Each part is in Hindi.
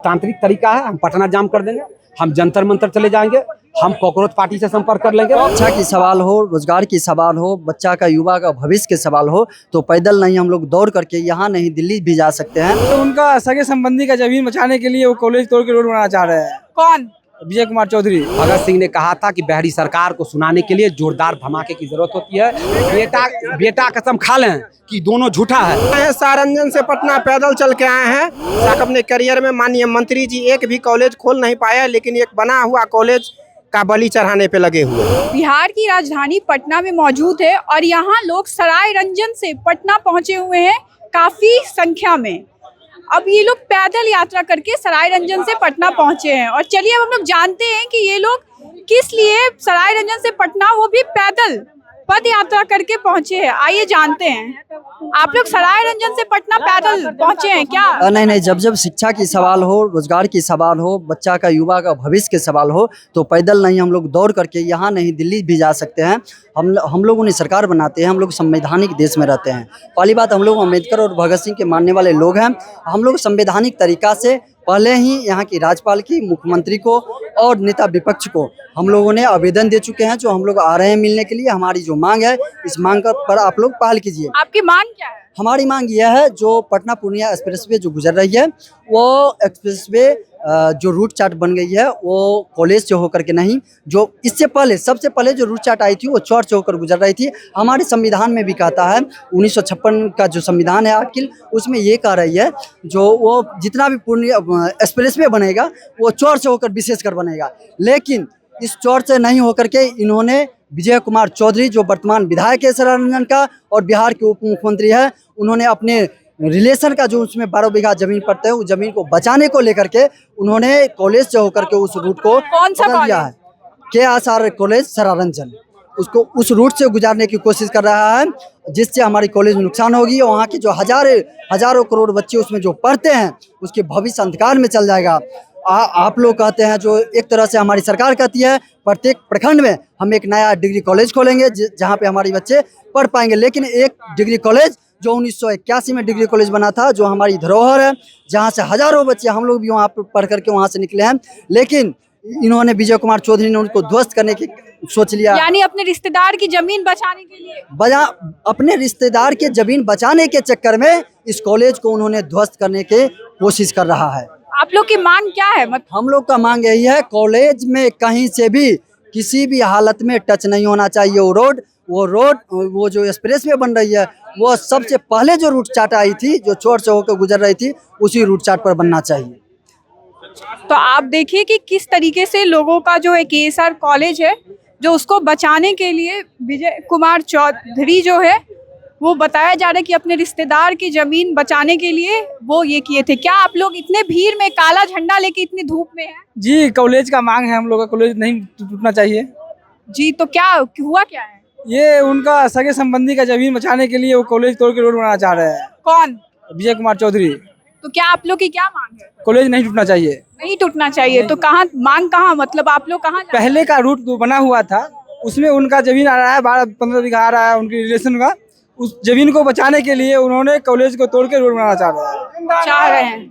तांत्रिक तरीका है। हम पटना जाम कर देंगे, हम जंतर मंतर चले जाएंगे, हम कॉकरोच पार्टी से संपर्क कर लेंगे। शिक्षा की सवाल हो, रोजगार की सवाल हो, बच्चा का युवा का भविष्य के सवाल हो तो पैदल नहीं, हम लोग दौड़ करके यहाँ नहीं दिल्ली भी जा सकते हैं। तो उनका सगे संबंधी का जमीन बचाने के लिए वो कॉलेज तोड़ के रोड बनाना चाह रहे हैं। कौन? विजय कुमार चौधरी। भगत सिंह ने कहा था कि बहरी सरकार को सुनाने के लिए जोरदार धमाके की जरूरत होती है। बेटा कसम खा लें कि दोनों झूठा है। सारंजन से पटना पैदल चल के आए हैं। अपने करियर में माननीय मंत्री जी एक भी कॉलेज खोल नहीं पाए, लेकिन एक बना हुआ कॉलेज का बलि चढ़ाने पे लगे हुए। बिहार की राजधानी पटना में मौजूद है और यहाँ लोग सराय रंजन से पटना पहुँचे हुए हैं काफी संख्या में। अब ये लोग पैदल यात्रा करके सराय रंजन से पटना पहुँचे हैं और चलिए अब हम लोग जानते हैं कि ये लोग किस लिए सराय रंजन से पटना, वो भी पैदल पद यात्रा करके पहुँचे हैं। आइए जानते हैं। आप लोग सराय रंजन से पटना पैदल पहुँचे हैं क्या? नहीं, जब शिक्षा की सवाल हो, रोजगार की सवाल हो, बच्चा का युवा का भविष्य के सवाल हो तो पैदल नहीं, हम लोग दौड़ करके यहाँ नहीं दिल्ली भी जा सकते हैं। हम लोग उन्हें सरकार बनाते हैं, हम लोग संवैधानिक देश में रहते हैं। पहली बात, हम लोग अम्बेडकर और भगत सिंह के मानने वाले लोग हैं। हम लोग संवैधानिक तरीका से पहले ही यहाँ की राज्यपाल की, मुख्यमंत्री को और नेता विपक्ष को हम लोगों ने आवेदन दे चुके हैं, जो हम लोग आ रहे हैं मिलने के लिए। हमारी जो मांग है, इस मांग पर आप लोग पहल कीजिए। आपकी मांग क्या है? हमारी मांग यह है, जो पटना पूर्णिया एक्सप्रेसवे जो गुजर रही है, वो एक्सप्रेसवे जो रूट चार्ट बन गई है वो कॉलेज से होकर के नहीं, जो इससे पहले सबसे पहले जो रूट चार्ट आई थी वो चौर से होकर गुजर रही थी। हमारे संविधान में भी कहता है, 1956 का जो संविधान है आर्टिकल, उसमें ये कह रही है जो वो जितना भी पूर्णिया एक्सप्रेसवे बनेगा वो चौर से होकर विशेषकर बनेगा। लेकिन इस चौर से नहीं होकर के इन्होंने विजय कुमार चौधरी, जो वर्तमान विधायक है सराय रंजन का और बिहार के उप मुख्यमंत्री है, उन्होंने अपने रिलेशन का जो उसमें 12 बीघा जमीन पड़ता है, उस जमीन को बचाने को लेकर के उन्होंने कॉलेज से होकर के उस रूट को कौन सा बदल दिया है। KSR कॉलेज सराय रंजन, उसको उस रूट से गुजारने की कोशिश कर रहा है, जिससे हमारी कॉलेज में नुकसान होगी। वहाँ के जो हजारों करोड़ बच्चे उसमें जो पढ़ते हैं, उसके भविष्य अंधकार में चल जाएगा। आप लोग कहते हैं, जो एक तरह से हमारी सरकार कहती है, प्रत्येक प्रखंड में हम एक नया डिग्री कॉलेज खोलेंगे जहाँ पे हमारे बच्चे पढ़ पाएंगे। लेकिन एक डिग्री कॉलेज जो 1981 में डिग्री कॉलेज बना था, जो हमारी धरोहर है, जहाँ से हजारों बच्चे, हम लोग भी वहाँ पर पढ़ करके वहाँ से निकले हैं, लेकिन इन्होंने विजय कुमार चौधरी ने उनको ध्वस्त करने की सोच लिया। यानी अपने रिश्तेदार की जमीन बचाने के लिए, अपने रिश्तेदार के जमीन बचाने के चक्कर में इस कॉलेज को उन्होंने ध्वस्त करने की कोशिश कर रहा है। आप लोग की मांग क्या है? हम लोग का मांग यही है, कॉलेज में कहीं से भी किसी भी हालत में टच नहीं होना चाहिए वो रोड, वो जो एक्सप्रेसवे बन रही है, वो सबसे पहले जो रूट चार्ट आई थी, जो चौर से होकर गुजर रही थी, उसी रूट चार्ट पर बनना चाहिए। तो आप देखिए कि किस तरीके से लोगों का जो है KSR कॉलेज है, जो उसको बचाने के लिए विजय कुमार चौधरी जो है, वो बताया जा रहा है कि अपने रिश्तेदार की जमीन बचाने के लिए वो ये किए थे। क्या आप लोग इतने भीड़ में काला झंडा लेके इतनी धूप में हैं? जी, कॉलेज का मांग है, हम लोग का कॉलेज नहीं टूटना चाहिए। जी, तो क्या हुआ क्या है? ये उनका सगे संबंधी का जमीन बचाने के लिए वो कॉलेज तोड़ के रोड बनाना चाह रहे हैं। कौन? विजय कुमार चौधरी। तो क्या आप लोग की क्या मांग है? कॉलेज नहीं टूटना चाहिए। नहीं टूटना चाहिए। तो कहाँ मांग, कहाँ मतलब आप लोग कहाँ? पहले का रूट जो बना हुआ था उसमें उनका जमीन आ रहा है, 12-15 बीघा आ रहा है उनके रिलेशन का। उस जमीन को बचाने के लिए उन्होंने कॉलेज को तोड़ के रोड बनाना चाह रहे हैं।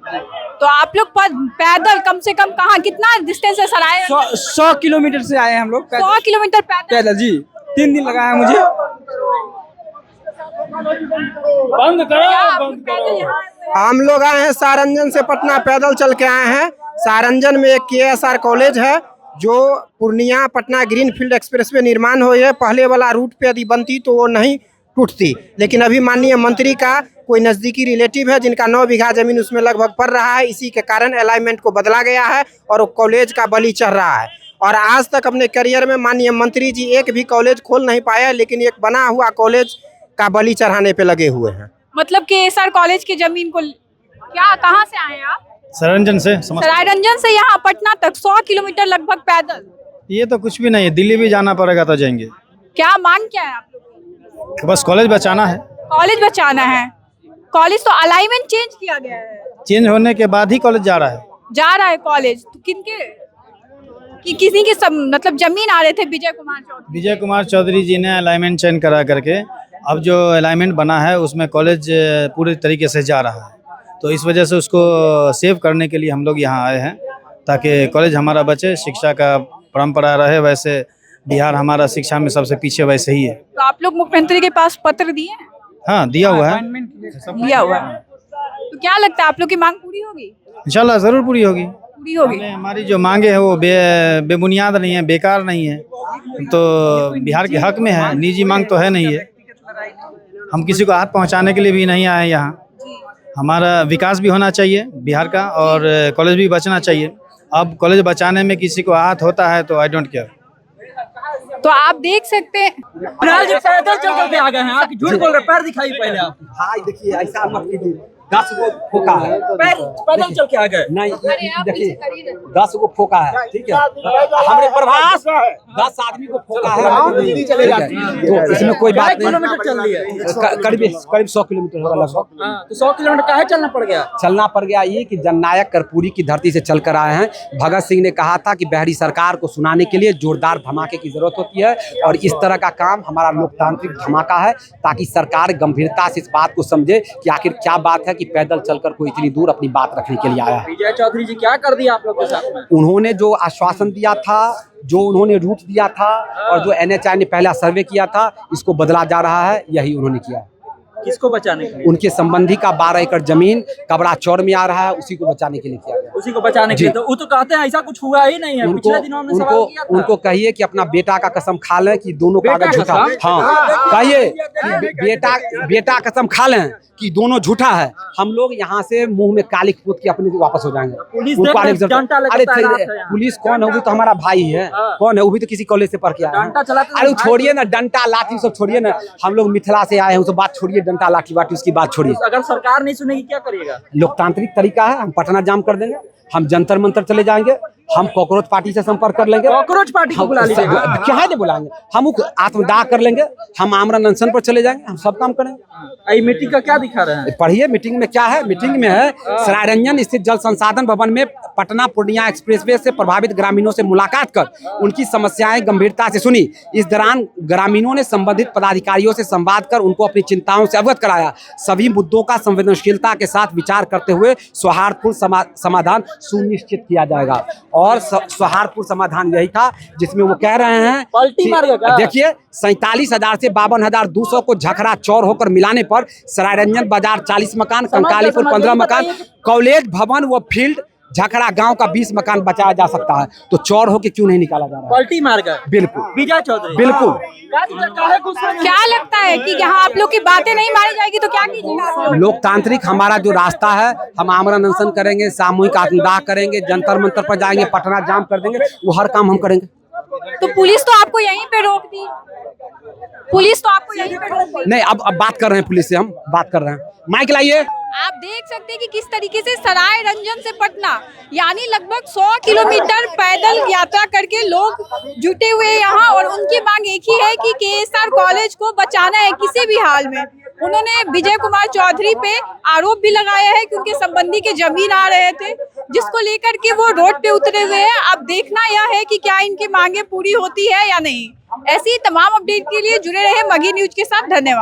तो आप लोग पैदल कम से कम कहाँ, कितना डिस्टेंस है सराय? 100 किलोमीटर से आए हैं हम लोग। 100 किलोमीटर पैदल? जी, 3 दिन लगा है मुझे। बंद करो। हम लोग आए हैं सारंजन से पटना पैदल चल के आए हैं। सारंजन में एक KSR कॉलेज है, जो पूर्णिया पटना ग्रीनफील्ड एक्सप्रेसवे निर्माण हुई है। पहले वाला रूट पे यदि बनती तो वो नहीं टूटती, लेकिन अभी माननीय मंत्री का कोई नज़दीकी रिलेटिव है जिनका 9 बीघा जमीन उसमें लगभग पड़ रहा है। इसी के कारण अलाइनमेंट को बदला गया है और वो कॉलेज का बलि चढ़ रहा है। और आज तक अपने करियर में माननीय मंत्री जी एक भी कॉलेज खोल नहीं पाए, लेकिन एक बना हुआ कॉलेज का बलि चढ़ाने पे लगे हुए हैं। मतलब KSR कॉलेज की जमीन को क्या, कहाँ से आए हैं आप? सरायरंजन से। सरायरंजन से यहाँ पटना तक 100 किलोमीटर लगभग पैदल? ये तो कुछ भी नहीं है, दिल्ली भी जाना पड़ेगा तो जाएंगे। क्या मांग क्या है आप लोग? बस कॉलेज बचाना है। कॉलेज बचाना है। कॉलेज तो अलाइनमेंट चेंज किया गया है, चेंज होने के बाद ही कॉलेज जा रहा है कॉलेज। तो किसी के सब मतलब जमीन आ रहे थे विजय कुमार चौधरी जी ने अलाइनमेंट चेंज करा करके अब जो अलाइनमेंट बना है उसमें कॉलेज पूरी तरीके से जा रहा है। तो इस वजह से उसको सेव करने के लिए हम लोग यहाँ आए हैं, ताकि कॉलेज हमारा बचे, शिक्षा का परंपरा रहे। वैसे बिहार हमारा शिक्षा में सबसे पीछे वैसे ही है। तो आप लोग मुख्यमंत्री के पास पत्र दिए हैं? हाँ, दिया हुआ है। दिया हुआ है। तो क्या लगता है आप लोग की मांग पूरी होगी? इंशाल्लाह जरूर पूरी होगी। पूरी होगी। हमारी जो मांगे है वो बेबुनियाद नहीं है, बेकार नहीं है, तो बिहार के हक में है। निजी मांग तो है नहीं है। हम किसी को हाथ पहुंचाने के लिए भी नहीं आए यहाँ। हमारा विकास भी होना चाहिए बिहार का, और कॉलेज भी बचना चाहिए। अब कॉलेज बचाने में किसी को हाथ होता है तो आई डोंट केयर। तो आप देख सकते हैं पैदल चल करके आ गए हैं। आप झूठ बोल रहे, पैर दिखाई पहले आप। भाई देखिए ऐसा मत कीजिए, 10 गो फोका है, पैदल चल के आ गए। नहीं देखिए 10 गो फोका है, ठीक है। हमरे प्रभास 10 आदमी को फोका है, तो इसमें कोई बात नहीं। किलोमीटर चल रही है, करीब 100 किलोमीटर होगा लगभग। तो 100 किलोमीटर काहे चलना पड़ गया? चलना पड़ गया ये कि जननायक कर्पूरी की धरती से चल कर आए हैं। भगत सिंह ने कहा था कि बहरी सरकार को सुनाने के लिए जोरदार धमाके की जरूरत होती है, और इस तरह का काम हमारा लोकतांत्रिक धमाका है, ताकि सरकार गंभीरता से इस बात को समझे कि आखिर क्या बात है कि पैदल चलकर कोई इतनी दूर अपनी बात रखने के लिए आया है। विजय चौधरी जी क्या कर दिया आप लोग के साथ में? उन्होंने जो आश्वासन दिया था, जो उन्होंने रूट दिया था, और जो NHI ने पहला सर्वे किया था, इसको बदला जा रहा है, यही उन्होंने किया है। किसको बचाने के लिए? उनके संबंधी का 12 एकड़ जमीन कबड़ा चौर में आ रहा है, उसी को बचाने के लिए किया गया। उसी को बचाने के लिए। तो वो तो कहते हैं ऐसा कुछ हुआ ही नहीं है। पिछले दिनों हमने सवाल किया था। उनको कहिए कि अपना बेटा का कसम खा लें कि दोनों कागज झूठा। हाँ, कहिए कि बेटा कसम खा लें कि दोनों झूठा है। हम लोग यहाँ से मुंह में काली पोत के अपने वापस हो जाएंगे। पुलिस कौन है? वो तो हमारा भाई है। कौन है? वो भी तो किसी कॉलेज से पढ़ के आया है। अरे छोड़िए ना, डंटा लाठी सब छोड़िए ना। हम लोग मिथिला से आए हैं, उस बात छोड़िए, डंटा लाठी वाठी उसकी बात छोड़िए। अगर सरकार नहीं सुनेगी क्या करिएगा? लोकतांत्रिक तरीका है, हम पटना जाम कर देंगे, हम जंतर मंतर चले जाएंगे, हम कॉकरोच पार्टी से संपर्क कर लेंगे। कॉकरोच पार्टी को बुला लीजिएगा। क्या है बुलाएंगे? हम आत्मदाह कर लेंगे, हम आमरण अनशन पर चले जाएंगे, हम सब काम करेंगे। मीटिंग का क्या दिखा रहे हैं? पढ़िए मीटिंग में क्या है। मीटिंग में है सरायरंजन स्थित जल संसाधन भवन में पटना पूर्णिया एक्सप्रेसवे से प्रभावित ग्रामीणों से मुलाकात कर उनकी समस्याएं गंभीरता से सुनी। इस दौरान ग्रामीणों ने संबंधित पदाधिकारियों से संवाद कर उनको अपनी चिंताओं से अवगत कराया। सभी मुद्दों का संवेदनशीलता के साथ विचार करते हुए सौहार्दपूर्ण समाधान सुनिश्चित किया जाएगा। और सौहार्दपूर्ण समाधान यही था जिसमें वो कह रहे हैं, देखिए 47,000 से 52,200 को झखरा चौर होकर मिलाने पर सरायरंजन बाजार 40 मकान, कंकालीपुर 15 मकान, कॉलेज भवन व फील्ड झखरा गांव का 20 मकान बचाया जा सकता है। तो चौर होके क्यों नहीं निकाला जा रहा है? पलटी मार गए। बिल्कुल विजय चौधरी, बिल्कुल। क्या लगता है कि यहाँ आप लोग की बातें नहीं मानी जाएगी तो क्या कीजिएगा? लोकतांत्रिक हमारा जो रास्ता है, हम आमरण अनशन करेंगे, सामूहिक आत्मदाह करेंगे, जंतर मंतर पर जाएंगे, पटना जाम कर देंगे, वो हर काम हम करेंगे। तो पुलिस तो आपको यहीं पे रोक दी। पुलिस तो आपको यहीं पे रोक दी। नहीं, अब बात कर रहे हैं पुलिस से, हम बात कर रहे हैं। माइक लाइए। आप देख सकते हैं कि किस तरीके से सराय रंजन से पटना यानी लगभग 100 किलोमीटर पैदल यात्रा करके लोग जुटे हुए हैं यहाँ, और उनकी मांग एक ही है कि KSR कॉलेज को बचाना है किसी भी हाल में। उन्होंने विजय कुमार चौधरी पे आरोप भी लगाया है कि उनके संबंधी के जमीन आ रहे थे, जिसको लेकर के वो रोड पे उतरे हुए हैं। अब देखना यह है कि क्या इनकी मांगे पूरी होती है या नहीं। ऐसी तमाम अपडेट के लिए जुड़े रहे मगही न्यूज के साथ। धन्यवाद।